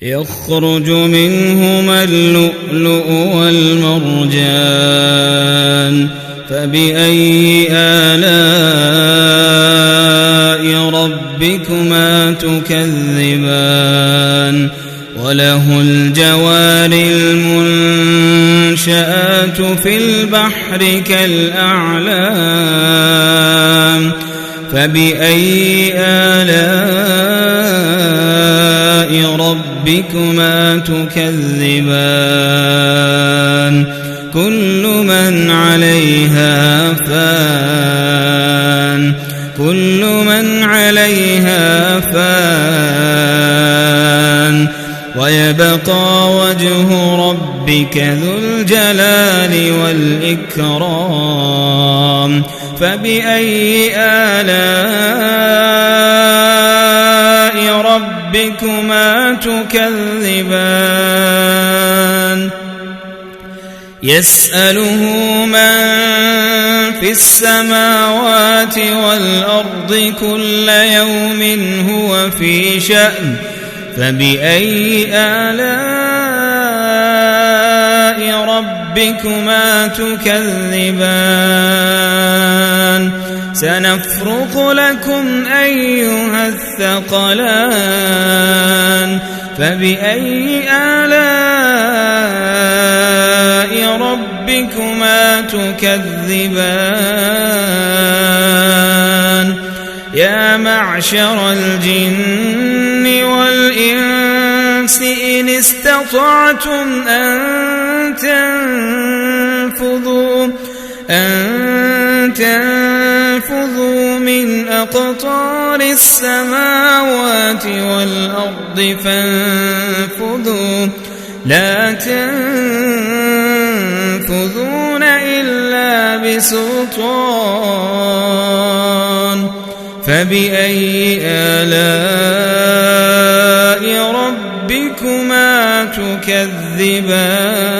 يخرج منهما اللؤلؤ والمرجان فبأي آلاء ربكما تكذبان وله الجوار المنشآت في البحر كالأعلام فبأي آلاء ربكما تكذبان كل من عليها فان ويبقى وجه ربك ذو الجلال والإكرام فبأي آلاء ربكما تكذبان يسأله من في السماوات والأرض كل يوم هو في شأن فبأي آلاء ربكما تكذبان سنفرغ لكم أيها الثقلان فبأي آلاء ربكما تكذبان يا معشر الجن والإنس إن استطعتم أن تنفذوا من أقطار السماوات والأرض فانفذوا لا تنفذون إلا بسلطان فبأي آلاء ربكما تكذبان